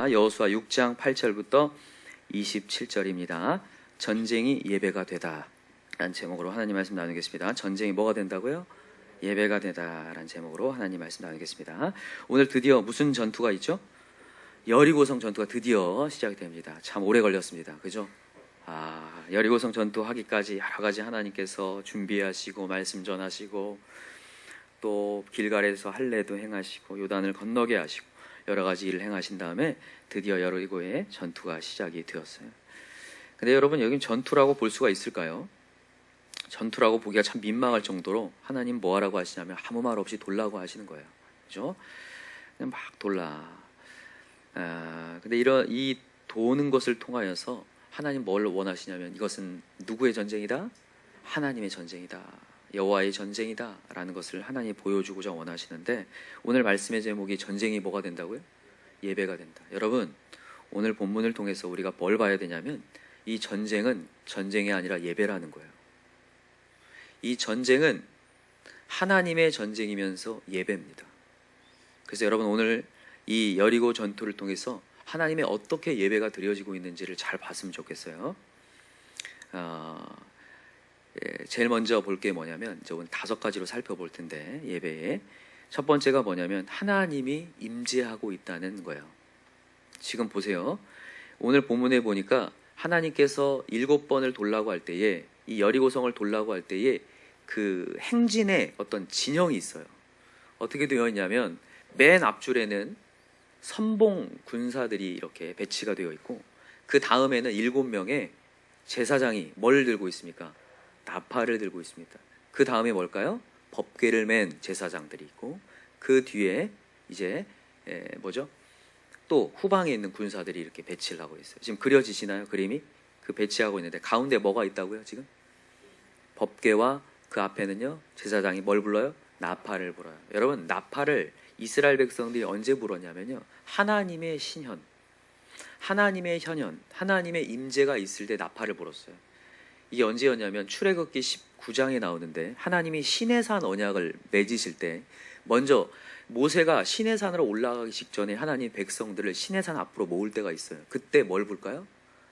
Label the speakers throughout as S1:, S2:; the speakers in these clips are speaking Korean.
S1: 여호수아 6장 8절부터 27절입니다. 전쟁이 예배가 되다 라는 제목으로 하나님 말씀 나누겠습니다. 전쟁이 뭐가 된다고요? 예배가 되다 라는 제목으로 하나님 말씀 나누겠습니다. 오늘 드디어 무슨 전투가 있죠? 여리고성 전투가 드디어 시작이 됩니다. 참 오래 걸렸습니다. 그죠? 여리고성 전투 하기까지 여러 가지 하나님께서 준비하시고 말씀 전하시고 또 길갈에서 할례도 행하시고 요단을 건너게 하시고 여러 가지 일을 행하신 다음에 드디어 여리고의 전투가 시작이 되었어요. 근데 여러분, 여긴 전투라고 볼 수가 있을까요? 전투라고 보기가 참 민망할 정도로 하나님 뭐 하라고 하시냐면 아무 말 없이 돌라고 하시는 거예요. 그죠? 그냥 막 돌라. 근데 이 도는 것을 통하여서 하나님 뭘 원하시냐면 이것은 누구의 전쟁이다? 하나님의 전쟁이다. 여호와의 전쟁이다 라는 것을 하나님이 보여주고자 원하시는데, 오늘 말씀의 제목이 전쟁이 뭐가 된다고요? 예배가 된다. 여러분, 오늘 본문을 통해서 우리가 뭘 봐야 되냐면 이 전쟁은 전쟁이 아니라 예배라는 거예요. 이 전쟁은 하나님의 전쟁이면서 예배입니다. 그래서 여러분, 오늘 이 여리고 전투를 통해서 하나님의 어떻게 예배가 드려지고 있는지를 잘 봤으면 좋겠어요. 제일 먼저 볼 게 뭐냐면, 이제 오늘 5가지로 살펴볼 텐데, 예배에 첫 번째가 뭐냐면 하나님이 임재하고 있다는 거예요. 지금 보세요. 오늘 본문에 보니까 하나님께서 7번을 돌라고 할 때에, 이 여리고성을 돌라고 할 때에 그 행진의 어떤 진영이 있어요. 어떻게 되어 있냐면 맨 앞줄에는 선봉 군사들이 이렇게 배치가 되어 있고, 그 다음에는 7명의 제사장이 뭘 들고 있습니까? 나팔을 들고 있습니다. 그 다음에 뭘까요? 법궤를 맨 제사장들이 있고, 그 뒤에 이제 또 후방에 있는 군사들이 이렇게 배치를 하고 있어요. 지금 그려지시나요? 그림이? 그 배치하고 있는데 가운데 뭐가 있다고요? 지금 법궤와 그 앞에는요, 제사장이 뭘 불러요? 나팔을 불어요. 여러분, 나팔을 이스라엘 백성들이 언제 불었냐면요, 하나님의 신현, 하나님의 현현, 하나님의 임재가 있을 때 나팔을 불었어요. 이게 언제였냐면 출애굽기 19장에 나오는데, 하나님이 시내산 언약을 맺으실 때 먼저 모세가 시내산으로 올라가기 직전에 하나님 백성들을 시내산 앞으로 모을 때가 있어요. 그때 뭘 불까요?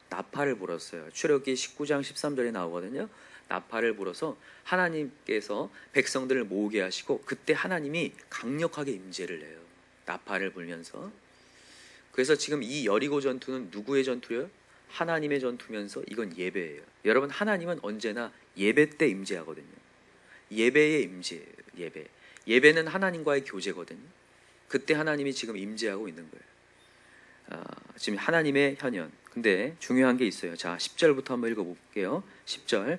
S1: 나팔을 불었어요. 출애굽기 19장 13절에 나오거든요. 나팔을 불어서 하나님께서 백성들을 모으게 하시고, 그때 하나님이 강력하게 임재를 해요. 나팔을 불면서. 그래서 지금 이 여리고 전투는 누구의 전투예요? 하나님의 전투면서 이건 예배예요. 여러분, 하나님은 언제나 예배 때 임재하거든요. 예배의 임재예요. 예배는 하나님과의 교제거든요. 그때 하나님이 지금 임재하고 있는 거예요. 지금 하나님의 현현. 근데 중요한 게 있어요. 자, 10절부터 한번 읽어볼게요. 10절.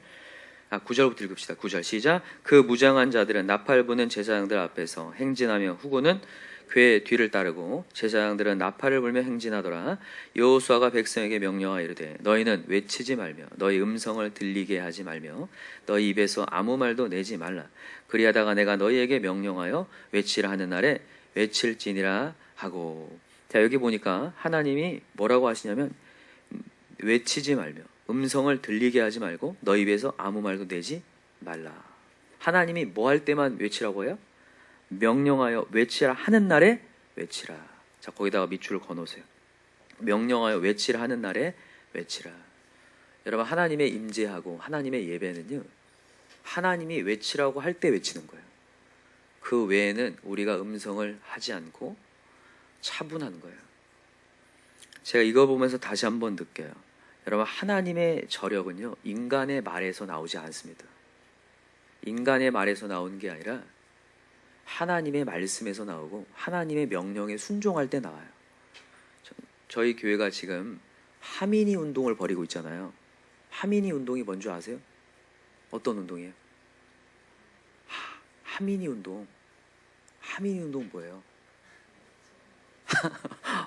S1: 9절부터 읽읍시다. 9절 시작. 그 무장한 자들은 나팔 부는 제사장들 앞에서 행진하며 후군은 그의 뒤를 따르고, 제사장들은 나팔을 불며 행진하더라. 여호수아가 백성에게 명령하여 이르되, 너희는 외치지 말며 너희 음성을 들리게 하지 말며 너희 입에서 아무 말도 내지 말라. 그리하다가 내가 너희에게 명령하여 외치라 하는 날에 외칠지니라 하고. 자, 여기 보니까 하나님이 뭐라고 하시냐면 외치지 말며 음성을 들리게 하지 말고 너희 입에서 아무 말도 내지 말라. 하나님이 뭐 할 때만 외치라고 해요? 명령하여 외치라 하는 날에 외치라. 자, 거기다가 밑줄을 그어놓으세요. 명령하여 외치라 하는 날에 외치라. 여러분, 하나님의 임재하고 하나님의 예배는요, 하나님이 외치라고 할 때 외치는 거예요. 그 외에는 우리가 음성을 하지 않고 차분한 거예요. 제가 이거 보면서 다시 한번 느껴요. 여러분, 하나님의 저력은요, 인간의 말에서 나오지 않습니다. 인간의 말에서 나오는 게 아니라 하나님의 말씀에서 나오고 하나님의 명령에 순종할 때 나와요. 저희 교회가 지금 하민이 운동을 벌이고 있잖아요. 하민이 운동이 뭔지 아세요? 어떤 운동이에요? 하민이 운동. 하민이 운동 뭐예요?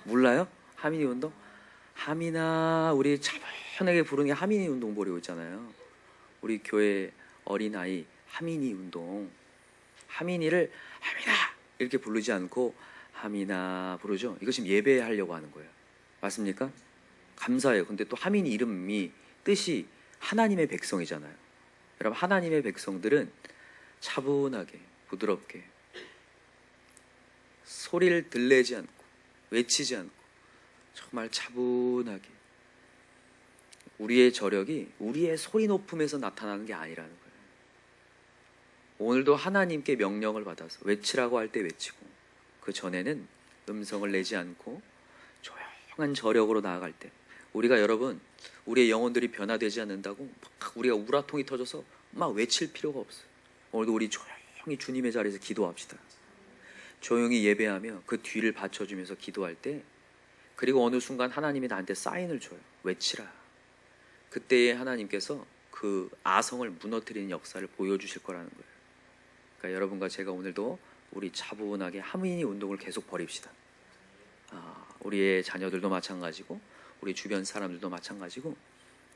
S1: 몰라요? 하민이 운동? 하민아, 우리 차분하게 부르는 게 하민이 운동 벌이고 있잖아요. 우리 교회 어린아이 하민이 운동. 하민이를 하민아 이렇게 부르지 않고 하민아 부르죠. 이거 지금 예배하려고 하는 거예요. 맞습니까? 감사해요. 근데 또 하민이 이름이 뜻이 하나님의 백성이잖아요. 여러분, 하나님의 백성들은 차분하게 부드럽게 소리를 들내지 않고 외치지 않고 정말 차분하게. 우리의 저력이 우리의 소리 높음에서 나타나는 게 아니라는 거예요. 오늘도 하나님께 명령을 받아서 외치라고 할 때 외치고, 그 전에는 음성을 내지 않고 조용한 저력으로 나아갈 때, 우리가 여러분, 우리의 영혼들이 변화되지 않는다고 막 우리가 우라통이 터져서 막 외칠 필요가 없어요. 오늘도 우리 조용히 주님의 자리에서 기도합시다. 조용히 예배하며 그 뒤를 받쳐주면서 기도할 때, 그리고 어느 순간 하나님이 나한테 사인을 줘요. 외치라. 그때에 하나님께서 그 아성을 무너뜨리는 역사를 보여주실 거라는 거예요. 그러니까 여러분과 제가 오늘도 우리 차분하게 하민이 운동을 계속 벌입시다. 우리의 자녀들도 마찬가지고 우리 주변 사람들도 마찬가지고,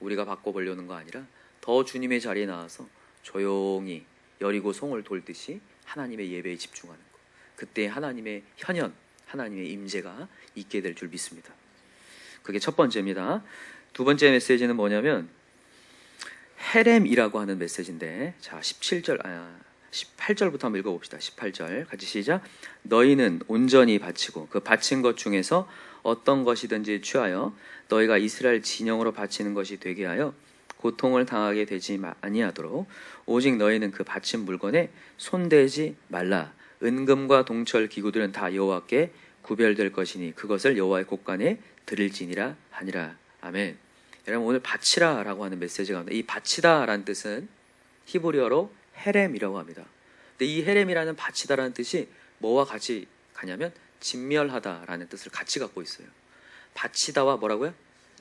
S1: 우리가 바꿔보려는 거 아니라 더 주님의 자리에 나와서 조용히 여리고 송을 돌듯이 하나님의 예배에 집중하는 거. 그때 하나님의 현현, 하나님의 임재가 있게 될 줄 믿습니다. 그게 첫 번째입니다. 두 번째 메시지는 뭐냐면 헤렘이라고 하는 메시지인데, 자 18절부터 한번 읽어봅시다. 18절 같이 시작. 너희는 온전히 바치고 그 바친 것 중에서 어떤 것이든지 취하여 너희가 이스라엘 진영으로 바치는 것이 되게 하여 고통을 당하게 되지 아니하도록 오직 너희는 그 바친 물건에 손대지 말라. 은금과 동철 기구들은 다 여호와께 구별될 것이니 그것을 여호와의 곳간에 드릴지니라 하니라. 아멘. 여러분, 오늘 바치라 라고 하는 메시지가 나옵니다. 이 바치다 라는 뜻은 히브리어로 헤렘이라고 합니다. 근데 이 헤렘이라는 바치다 라는 뜻이 뭐와 같이 가냐면 진멸하다 라는 뜻을 같이 갖고 있어요. 바치다와 뭐라고요?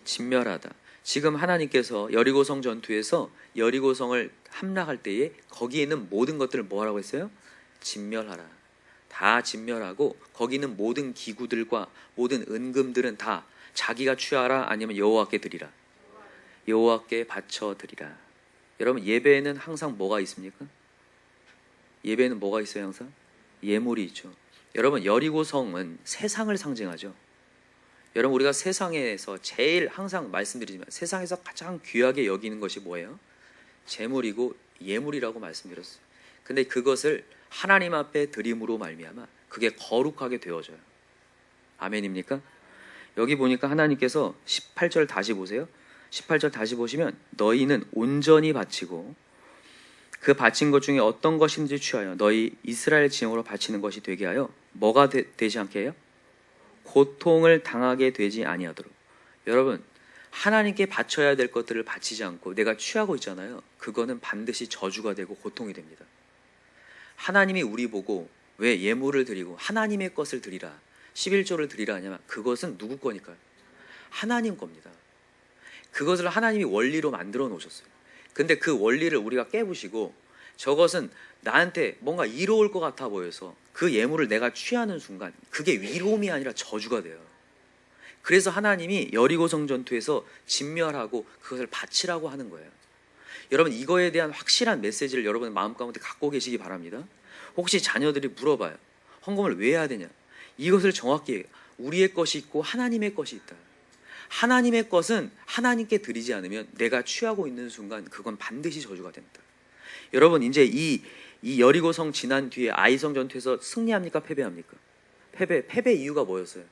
S1: 진멸하다. 지금 하나님께서 여리고성 전투에서 여리고성을 함락할 때에 거기에 있는 모든 것들을 뭐라고 했어요? 진멸하라. 다 진멸하고 거기 있는 모든 기구들과 모든 은금들은 다 자기가 취하라, 아니면 여호와께 드리라. 여호와께 바쳐 드리라. 여러분, 예배에는 항상 뭐가 있습니까? 예배에는 뭐가 있어요? 항상 예물이 있죠. 여러분, 여리고성은 세상을 상징하죠. 여러분, 우리가 세상에서 제일 항상 말씀드리지만 세상에서 가장 귀하게 여기는 것이 뭐예요? 재물이고 예물이라고 말씀드렸어요. 근데 그것을 하나님 앞에 드림으로 말미암아 그게 거룩하게 되어져요. 아멘입니까? 여기 보니까 하나님께서 18절 다시 보세요. 18절 다시 보시면 너희는 온전히 바치고 그 바친 것 중에 어떤 것인지 취하여 너희 이스라엘 진영으로 바치는 것이 되게 하여 뭐가 되지 않게 해요? 고통을 당하게 되지 아니하도록. 여러분, 하나님께 바쳐야 될 것들을 바치지 않고 내가 취하고 있잖아요. 그거는 반드시 저주가 되고 고통이 됩니다. 하나님이 우리 보고 왜 예물을 드리고 하나님의 것을 드리라, 11조를 드리라 하냐면 그것은 누구 거니까요? 하나님 겁니다. 그것을 하나님이 원리로 만들어 놓으셨어요. 근데 그 원리를 우리가 깨부시고 저것은 나한테 뭔가 이로울 것 같아 보여서 그 예물을 내가 취하는 순간 그게 위로움이 아니라 저주가 돼요. 그래서 하나님이 여리고성 전투에서 진멸하고 그것을 바치라고 하는 거예요. 여러분, 이거에 대한 확실한 메시지를 여러분의 마음 가운데 갖고 계시기 바랍니다. 혹시 자녀들이 물어봐요. 헌금을 왜 해야 되냐? 이것을 정확히 우리의 것이 있고 하나님의 것이 있다. 하나님의 것은 하나님께 드리지 않으면 내가 취하고 있는 순간 그건 반드시 저주가 됩니다. 여러분, 이제 이 여리고성 지난 뒤에 아이성 전투에서 승리합니까? 패배합니까? 패배 이유가 뭐였어요?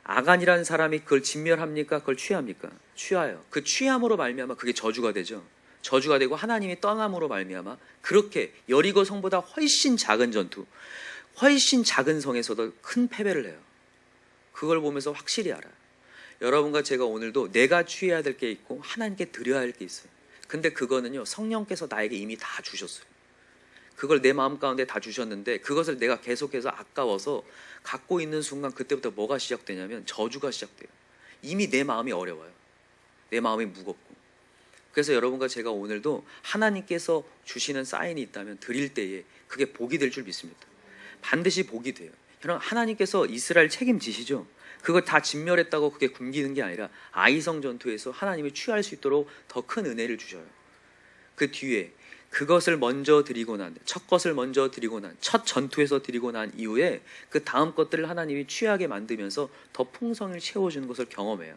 S1: 아간이라는 사람이 그걸 진멸합니까? 그걸 취합니까? 취하여. 그 취함으로 말미암아 그게 저주가 되죠. 저주가 되고 하나님이 떠남으로 말미암아 그렇게 여리고 성보다 훨씬 작은 전투, 훨씬 작은 성에서도 큰 패배를 해요. 그걸 보면서 확실히 알아요. 여러분과 제가 오늘도 내가 취해야 될 게 있고 하나님께 드려야 할 게 있어요. 근데 그거는요, 성령께서 나에게 이미 다 주셨어요. 그걸 내 마음 가운데 다 주셨는데 그것을 내가 계속해서 아까워서 갖고 있는 순간 그때부터 뭐가 시작되냐면 저주가 시작돼요. 이미 내 마음이 어려워요. 내 마음이 무겁고. 그래서 여러분과 제가 오늘도 하나님께서 주시는 사인이 있다면 드릴 때에 그게 복이 될 줄 믿습니다. 반드시 복이 돼요. 여러분, 하나님께서 이스라엘 책임지시죠. 그걸 다 진멸했다고 그게 굶기는 게 아니라 아이성 전투에서 하나님이 취할 수 있도록 더 큰 은혜를 주셔요. 그 뒤에 그것을 먼저 드리고 첫 것을 먼저 드리고 첫 전투에서 드리고 난 이후에 그 다음 것들을 하나님이 취하게 만들면서 더 풍성을 채워주는 것을 경험해요.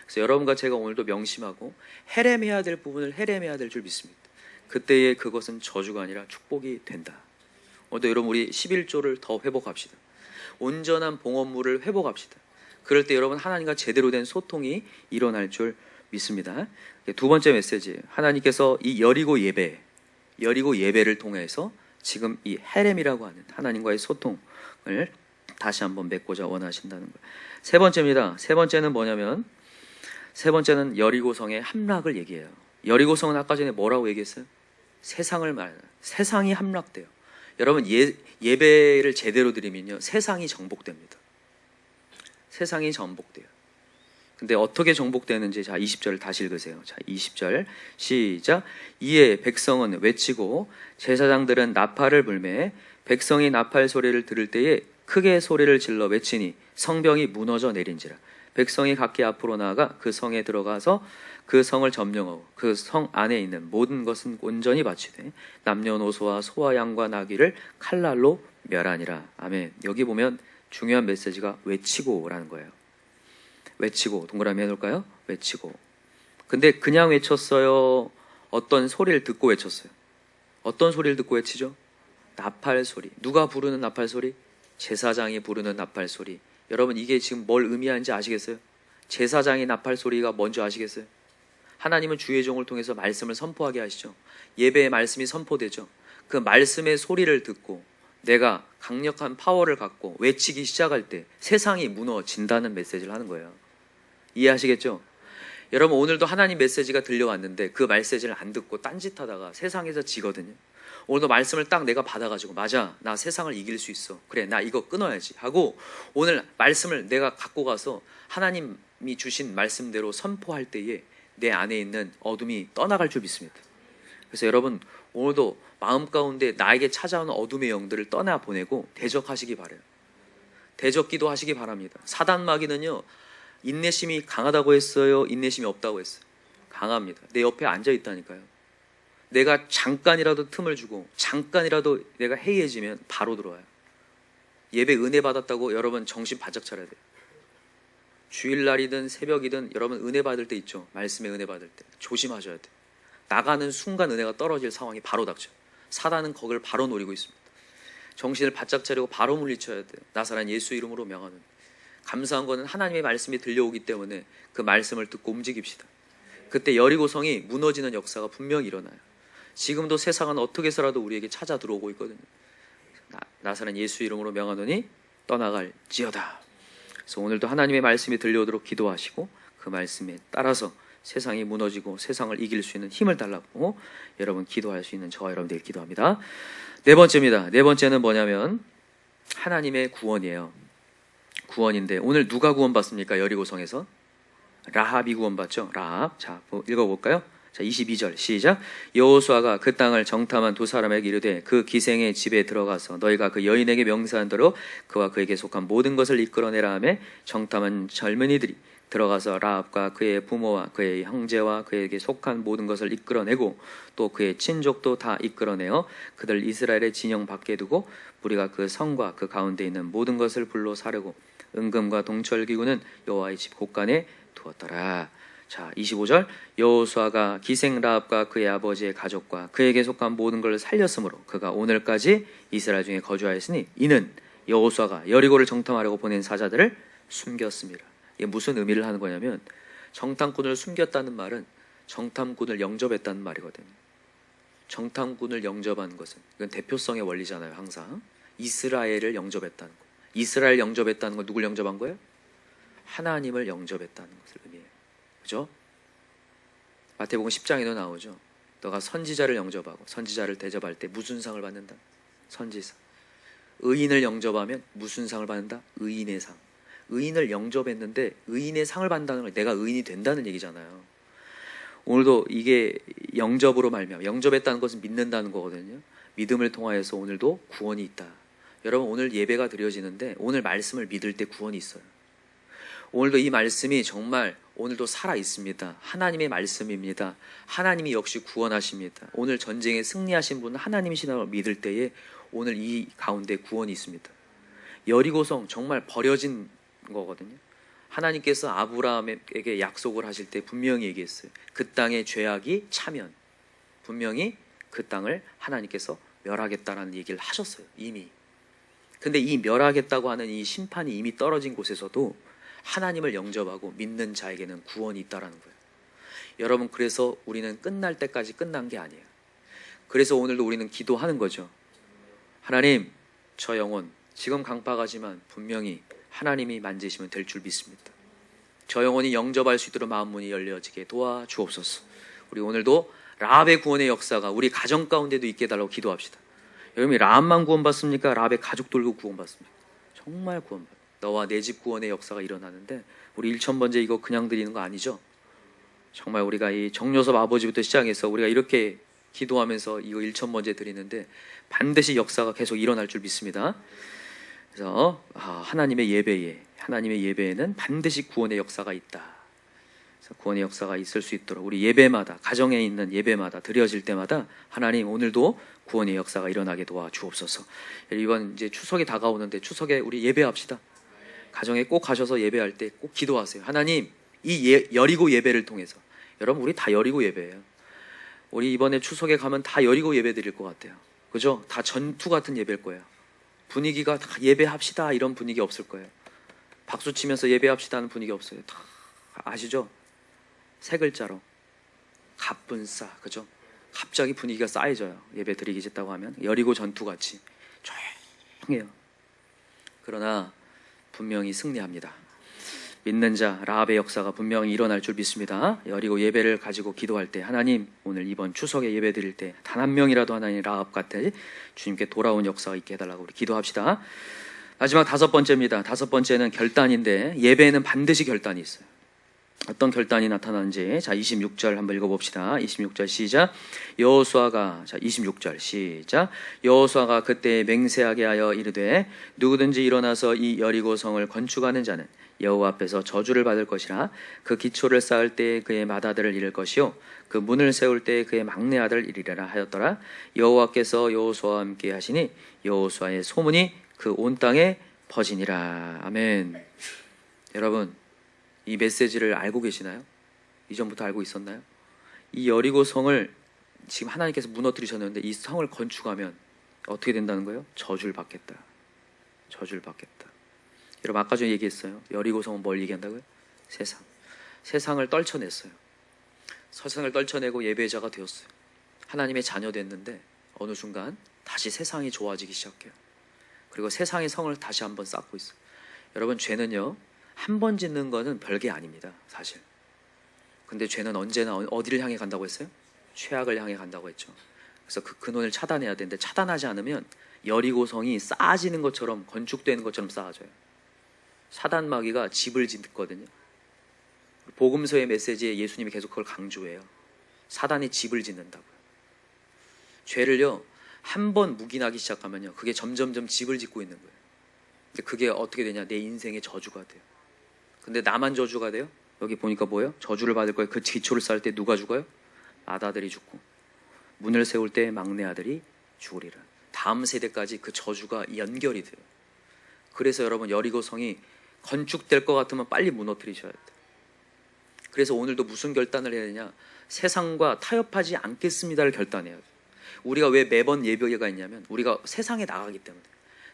S1: 그래서 여러분과 제가 오늘도 명심하고 헤렘해야 될 부분을 헤렘해야 될 줄 믿습니다. 그때에 그것은 저주가 아니라 축복이 된다. 오늘도 여러분, 우리 11조를 더 회복합시다. 온전한 봉헌물을 회복합시다. 그럴 때 여러분 하나님과 제대로 된 소통이 일어날 줄 믿습니다. 두 번째 메시지, 하나님께서 이 여리고 예배를 통해서 지금 이 헤렘이라고 하는 하나님과의 소통을 다시 한번 맺고자 원하신다는 거예요. 세 번째입니다. 세 번째는 뭐냐면, 세 번째는 여리고성의 함락을 얘기해요. 여리고성은 아까 전에 뭐라고 얘기했어요? 세상을 말해요. 세상이 함락돼요. 여러분 예배를 제대로 드리면요, 세상이 정복됩니다. 세상이 정복돼요. 근데 어떻게 정복되는지, 자 20절을 다시 읽으세요. 자 20절 시작. 이에 백성은 외치고 제사장들은 나팔을 불매 백성이 나팔 소리를 들을 때에 크게 소리를 질러 외치니 성벽이 무너져 내린지라. 백성이 각기 앞으로 나아가 그 성에 들어가서 그 성을 점령하고 그 성 안에 있는 모든 것은 온전히 바치되 남녀노소와 소와 양과 나귀를 칼날로 멸하니라. 아멘. 여기 보면 중요한 메시지가 외치고라는 거예요. 외치고, 동그라미 해놓을까요? 외치고. 근데 그냥 외쳤어요? 어떤 소리를 듣고 외쳤어요? 어떤 소리를 듣고 외치죠? 나팔 소리. 누가 부르는 나팔 소리? 제사장이 부르는 나팔 소리. 여러분 이게 지금 뭘 의미하는지 아시겠어요? 제사장의 나팔 소리가 뭔지 아시겠어요? 하나님은 주의 종을 통해서 말씀을 선포하게 하시죠. 예배의 말씀이 선포되죠. 그 말씀의 소리를 듣고 내가 강력한 파워를 갖고 외치기 시작할 때 세상이 무너진다는 메시지를 하는 거예요. 이해하시겠죠? 여러분 오늘도 하나님 메시지가 들려왔는데 그 메시지를 안 듣고 딴짓하다가 세상에서 지거든요. 오늘도 말씀을 딱 내가 받아가지고, 맞아, 나 세상을 이길 수 있어, 그래 나 이거 끊어야지 하고 오늘 말씀을 내가 갖고 가서 하나님이 주신 말씀대로 선포할 때에 내 안에 있는 어둠이 떠나갈 줄 믿습니다. 그래서 여러분 오늘도 마음 가운데 나에게 찾아오는 어둠의 영들을 떠나보내고 대적하시기 바라요. 대적기도 하시기 바랍니다. 사단 마귀는요, 인내심이 강하다고 했어요? 인내심이 없다고 했어요? 강합니다. 내 옆에 앉아 있다니까요. 내가 잠깐이라도 틈을 주고 잠깐이라도 내가 해이해지면 바로 들어와요. 예배 은혜 받았다고 여러분 정신 바짝 차려야 돼요. 주일날이든 새벽이든 여러분 은혜 받을 때 있죠. 말씀에 은혜 받을 때 조심하셔야 돼요. 나가는 순간 은혜가 떨어질 상황이 바로 닥쳐요. 사단은 거기를 바로 노리고 있습니다. 정신을 바짝 차리고 바로 물리쳐야 돼요. 나사란 예수 이름으로 명하는. 감사한 거는 하나님의 말씀이 들려오기 때문에 그 말씀을 듣고 움직입시다. 그때 여리고성이 무너지는 역사가 분명히 일어나요. 지금도 세상은 어떻게 해서라도 우리에게 찾아 들어오고 있거든요. 나사란 예수 이름으로 명하노니 떠나갈지어다. 그래서 오늘도 하나님의 말씀이 들려오도록 기도하시고 그 말씀에 따라서 세상이 무너지고 세상을 이길 수 있는 힘을 달라고 여러분 기도할 수 있는 저와 여러분들이 기도합니다. 네 번째입니다. 네 번째는 뭐냐면 하나님의 구원이에요. 구원인데 오늘 누가 구원받습니까? 여리고성에서 라합이 구원받죠. 라합. 자, 읽어볼까요? 자, 22절 시작. 여호수아가 그 땅을 정탐한 두 사람에게 이르되 그 기생의 집에 들어가서 너희가 그 여인에게 명세한 대로 그와 그에게 속한 모든 것을 이끌어내라 하매 정탐한 젊은이들이 들어가서 라합과 그의 부모와 그의 형제와 그에게 속한 모든 것을 이끌어내고 또 그의 친족도 다 이끌어내어 그들 이스라엘의 진영 밖에 두고 우리가 그 성과 그 가운데 있는 모든 것을 불로 사르고 은금과 동철기구는 여호와의 집 곳간에 두었더라. 자, 25절. 여호수아가 기생 라합과 그의 아버지의 가족과 그에게 속한 모든 것을 살렸으므로 그가 오늘까지 이스라엘 중에 거주하였으니 이는 여호수아가 여리고를 정탐하려고 보낸 사자들을 숨겼습니다. 이게 무슨 의미를 하는 거냐면 정탐꾼을 숨겼다는 말은 정탐꾼을 영접했다는 말이거든요. 정탐꾼을 영접하는 것은 이건 대표성의 원리잖아요. 항상 이스라엘을 영접했다는 거. 이스라엘 영접했다는 건 누굴 영접한 거예요? 하나님을 영접했다는 것을 의미해요. 그죠? 마태복음 10장에도 나오죠. 너가 선지자를 영접하고 선지자를 대접할 때 무슨 상을 받는다? 선지상. 의인을 영접하면 무슨 상을 받는다? 의인의 상. 의인을 영접했는데 의인의 상을 받는다는 건 내가 의인이 된다는 얘기잖아요. 오늘도 이게 영접으로 말미암아, 영접했다는 것은 믿는다는 거거든요. 믿음을 통하여서 오늘도 구원이 있다. 여러분 오늘 예배가 드려지는데 오늘 말씀을 믿을 때 구원이 있어요. 오늘도 이 말씀이 정말 오늘도 살아 있습니다. 하나님의 말씀입니다. 하나님이 역시 구원하십니다. 오늘 전쟁에 승리하신 분은 하나님이시라고 믿을 때에 오늘 이 가운데 구원이 있습니다. 여리고성 정말 버려진 거거든요. 하나님께서 아브라함에게 약속을 하실 때 분명히 얘기했어요. 그 땅의 죄악이 차면 분명히 그 땅을 하나님께서 멸하겠다라는 얘기를 하셨어요. 이미. 근데 이 멸하겠다고 하는 이 심판이 이미 떨어진 곳에서도 하나님을 영접하고 믿는 자에게는 구원이 있다라는 거예요. 여러분, 그래서 우리는 끝날 때까지 끝난 게 아니에요. 그래서 오늘도 우리는 기도하는 거죠. 하나님, 저 영혼 지금 강박하지만 분명히 하나님이 만지시면 될 줄 믿습니다. 저 영혼이 영접할 수 있도록 마음문이 열려지게 도와주옵소서. 우리 오늘도 라합의 구원의 역사가 우리 가정 가운데도 있게 해달라고 기도합시다. 여러분이 라합만 구원받습니까? 라합의 가족들도 구원받습니까? 정말 구원받아요. 너와 내 집 구원의 역사가 일어나는데 우리 1000번째 이거 그냥 드리는 거 아니죠? 정말 우리가 이 정요섭 아버지부터 시작해서 우리가 이렇게 기도하면서 이거 1000번째 드리는데 반드시 역사가 계속 일어날 줄 믿습니다. 그래서 하나님의 예배에는 반드시 구원의 역사가 있다. 그래서 구원의 역사가 있을 수 있도록 우리 예배마다, 가정에 있는 예배마다 드려질 때마다 하나님 오늘도 구원의 역사가 일어나게 도와주옵소서. 이번 이제 추석이 다가오는데 추석에 우리 예배합시다. 가정에 꼭 가셔서 예배할 때 꼭 기도하세요. 하나님, 이 여리고 예배를 통해서, 여러분 우리 다 여리고 예배예요. 우리 이번에 추석에 가면 다 여리고 예배 드릴 것 같아요. 그죠? 다 전투 같은 예배일 거예요. 분위기가 다 예배합시다 이런 분위기 없을 거예요. 박수 치면서 예배합시다 하는 분위기 없어요. 다 아시죠? 세 글자로 갑분싸. 그죠? 갑자기 분위기가 쌓여져요. 예배 드리겠다고 하면 여리고 전투같이 조용해요. 그러나 분명히 승리합니다. 믿는 자 라합의 역사가 분명히 일어날 줄 믿습니다. 여리고 예배를 가지고 기도할 때 하나님, 오늘 이번 추석에 예배 드릴 때 단 한 명이라도 하나님 라합 같은 주님께 돌아온 역사가 있게 해달라고 우리 기도합시다. 마지막 5번째입니다. 5번째는 결단인데 예배에는 반드시 결단이 있어요. 어떤 결단이 나타나는지, 자 26절 한번 읽어봅시다. 26절 시작. 여호수아가, 자 26절 시작. 여호수아가 그때 맹세하게 하여 이르되 누구든지 일어나서 이 여리고 성을 건축하는 자는 여호와 앞에서 저주를 받을 것이라. 그 기초를 쌓을 때 그의 맏아들을 잃을 것이요 그 문을 세울 때 그의 막내 아들을 잃으리라 하였더라. 여호와께서 여호수아와 함께 하시니 여호수아의 소문이 그 온 땅에 퍼지니라. 아멘. 여러분, 이 메시지를 알고 계시나요? 이전부터 알고 있었나요? 이 여리고 성을 지금 하나님께서 무너뜨리셨는데 이 성을 건축하면 어떻게 된다는 거예요? 저주를 받겠다. 저주를 받겠다. 여러분, 아까 전에 얘기했어요. 여리고 성은 뭘 얘기한다고요? 세상. 세상을 떨쳐냈어요. 세상을 떨쳐내고 예배자가 되었어요. 하나님의 자녀 됐는데 어느 순간 다시 세상이 좋아지기 시작해요. 그리고 세상의 성을 다시 한번 쌓고 있어요. 여러분, 죄는요, 한 번 짓는 거는 별게 아닙니다, 사실. 근데 죄는 언제나 어디를 향해 간다고 했어요? 최악을 향해 간다고 했죠. 그래서 그 근원을 차단해야 되는데 차단하지 않으면 여리고성이 쌓아지는 것처럼, 건축되는 것처럼 쌓아져요. 사단 마귀가 집을 짓거든요. 복음서의 메시지에 예수님이 계속 그걸 강조해요. 사단이 집을 짓는다고요. 죄를요, 한 번 묵인하기 시작하면요, 그게 점점점 집을 짓고 있는 거예요. 근데 그게 어떻게 되냐? 내 인생의 저주가 돼요. 근데 나만 저주가 돼요? 여기 보니까 뭐예요? 저주를 받을 거예요. 그 기초를 쌓을 때 누가 죽어요? 맏아들이 죽고, 문을 세울 때 막내 아들이 죽으리라. 다음 세대까지 그 저주가 연결이 돼요. 그래서 여러분, 여리고성이 건축될 것 같으면 빨리 무너뜨리셔야 돼요. 그래서 오늘도 무슨 결단을 해야 되냐? 세상과 타협하지 않겠습니다를 결단해야 돼요. 우리가 왜 매번 예배가 있냐면 우리가 세상에 나가기 때문에.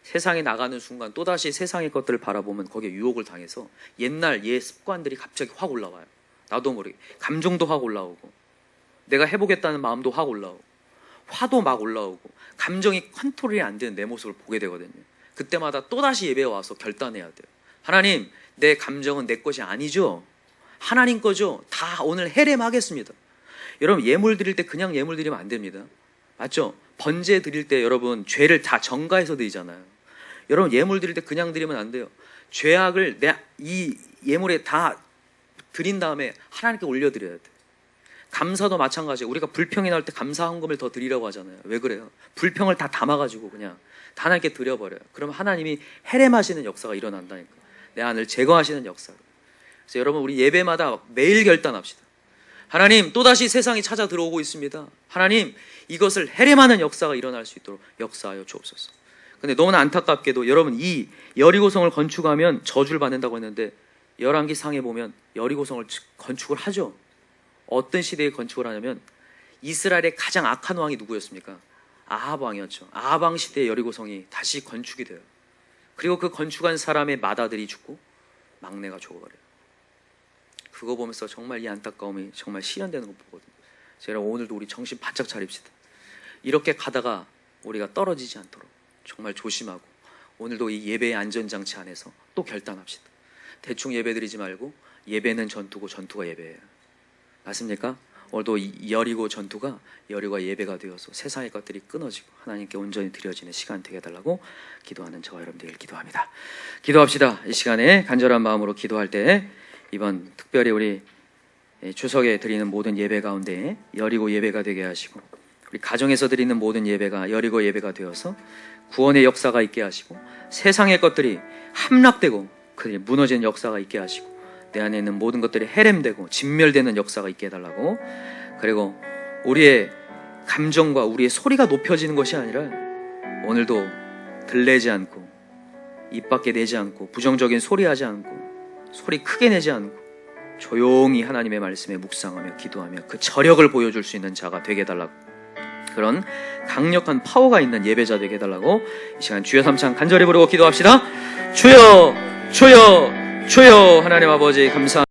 S1: 세상에 나가는 순간 또다시 세상의 것들을 바라보면 거기에 유혹을 당해서 옛날 습관들이 갑자기 확 올라와요. 나도 모르게 감정도 확 올라오고, 내가 해보겠다는 마음도 확 올라오고, 화도 막 올라오고, 감정이 컨트롤이 안 되는 내 모습을 보게 되거든요. 그때마다 또다시 예배에 와서 결단해야 돼요. 하나님, 내 감정은 내 것이 아니죠? 하나님 거죠? 다 오늘 해렘하겠습니다. 여러분, 예물 드릴 때 그냥 예물 드리면 안 됩니다. 맞죠? 번제 드릴 때 여러분 죄를 다 전가해서 드리잖아요. 여러분, 예물 드릴 때 그냥 드리면 안 돼요. 죄악을 이 예물에 다 드린 다음에 하나님께 올려드려야 돼. 감사도 마찬가지예요. 우리가 불평이 나올 때 감사 헌금을 더 드리라고 하잖아요. 왜 그래요? 불평을 다 담아가지고 그냥 다 하나님께 드려버려요. 그럼 하나님이 해렘하시는 역사가 일어난다니까. 내 안을 제거하시는 역사가. 그래서 여러분, 우리 예배마다 매일 결단합시다. 하나님, 또다시 세상이 찾아 들어오고 있습니다. 하나님, 이것을 해렘하는 역사가 일어날 수 있도록 역사하여 주옵소서. 근데 너무나 안타깝게도 여러분, 이 여리고성을 건축하면 저주를 받는다고 했는데 열왕기 상에 보면 여리고성을 건축을 하죠. 어떤 시대에 건축을 하냐면 이스라엘의 가장 악한 왕이 누구였습니까? 아합 왕이었죠. 아합 왕 시대에 여리고성이 다시 건축이 돼요. 그리고 그 건축한 사람의 맏아들이 죽고 막내가 죽어버려요. 그거 보면서 정말 이 안타까움이 정말 실현되는 거 보거든요. 제가 오늘도 우리 정신 바짝 차립시다. 이렇게 가다가 우리가 떨어지지 않도록 정말 조심하고 오늘도 이 예배의 안전장치 안에서 또 결단합시다. 대충 예배드리지 말고 예배는 전투고 전투가 예배예요. 맞습니까? 오늘도 이 여리고 전투가 여리고가 예배가 되어서 세상의 것들이 끊어지고 하나님께 온전히 드려지는 시간 되게 해달라고 기도하는 저와 여러분들 기도합니다. 기도합시다. 이 시간에 간절한 마음으로 기도할 때 이번 특별히 우리 추석에 드리는 모든 예배 가운데 여리고 예배가 되게 하시고 우리 가정에서 드리는 모든 예배가 여리고 예배가 되어서 구원의 역사가 있게 하시고 세상의 것들이 함락되고 그들이 무너지는 역사가 있게 하시고 내 안에 있는 모든 것들이 해렘되고 진멸되는 역사가 있게 해달라고. 그리고 우리의 감정과 우리의 소리가 높여지는 것이 아니라 오늘도 들레지 않고 입 밖에 내지 않고 부정적인 소리하지 않고 소리 크게 내지 않고 조용히 하나님의 말씀에 묵상하며 기도하며 그 저력을 보여줄 수 있는 자가 되게 해달라고. 그런 강력한 파워가 있는 예배자 되게 해달라고 이 시간 주여 삼창 간절히 부르고 기도합시다. 주여 주여 주여. 하나님 아버지 감사합니다.